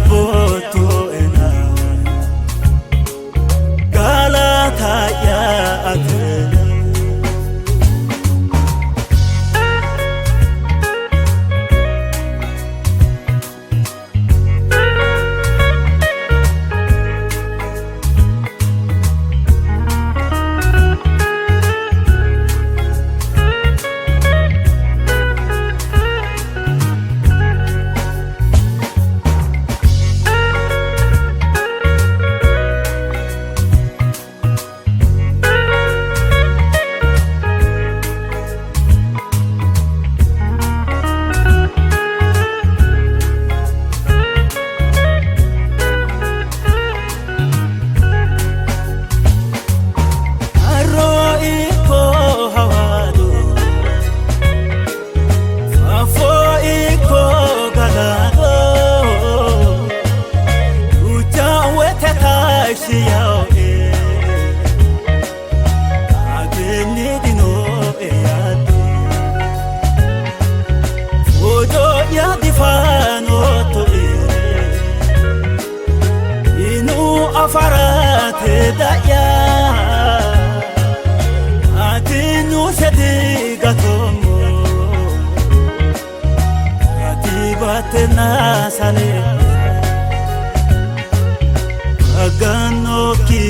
boto ena galata ya atena farate daya atinu sedigato atibatna sale agano ki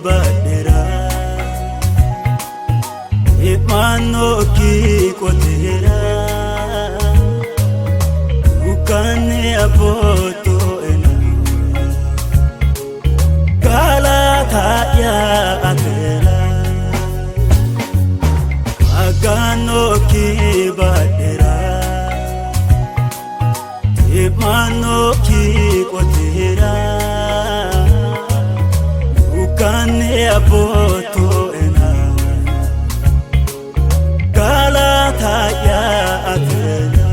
badera imano ki kotera ukane aboto ya atera agano ki badera imano ki kotera ukane aboto ena galata ya atera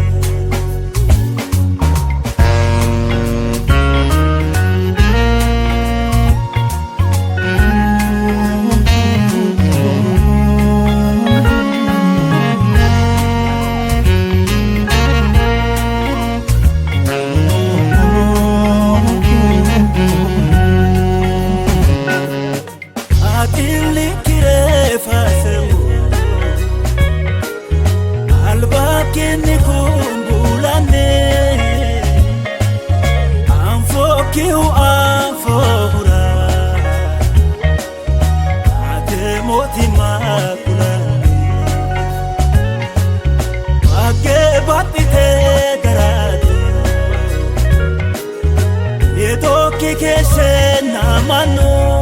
mano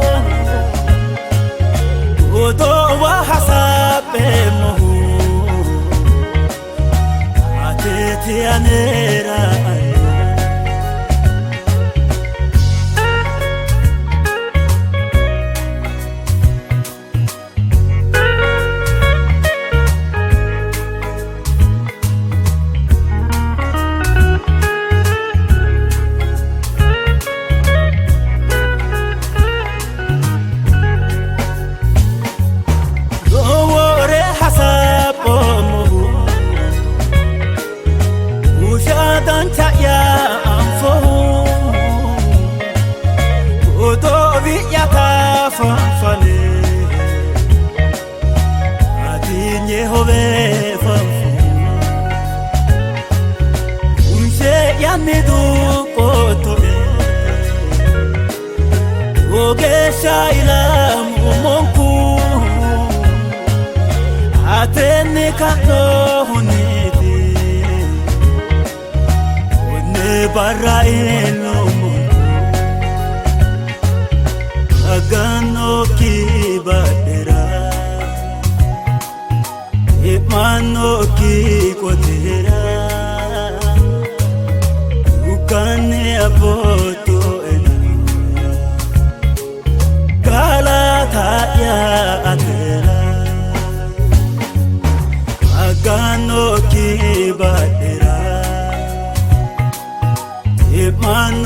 odo wa hasabe mohu atete anera shaila mumonku atene kato huniti one barra elomo agano ki badera imano ki kotera ukane aboto ya atera agano ki badera imano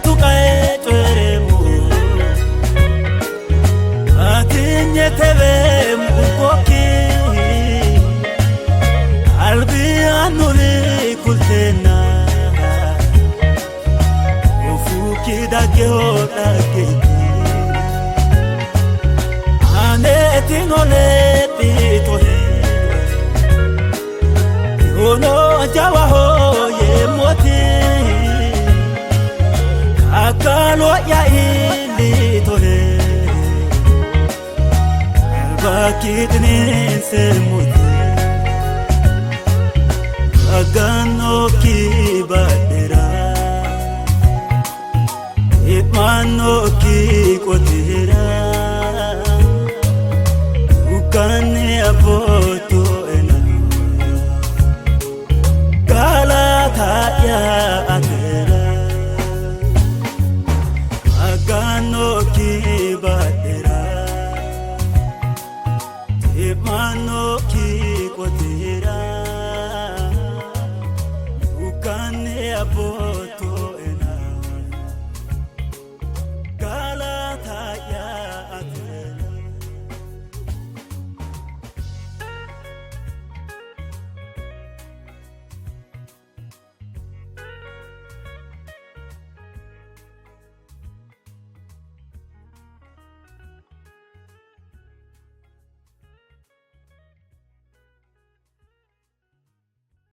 tu kae tueremu atinye tebe mukoki albi anuri kultena ufuki dake hodake ane tinole pitohe ono jawa ho ye moti akalo ya ili tohe bakitni se moti agano ki badera imano ki kotera ukane abot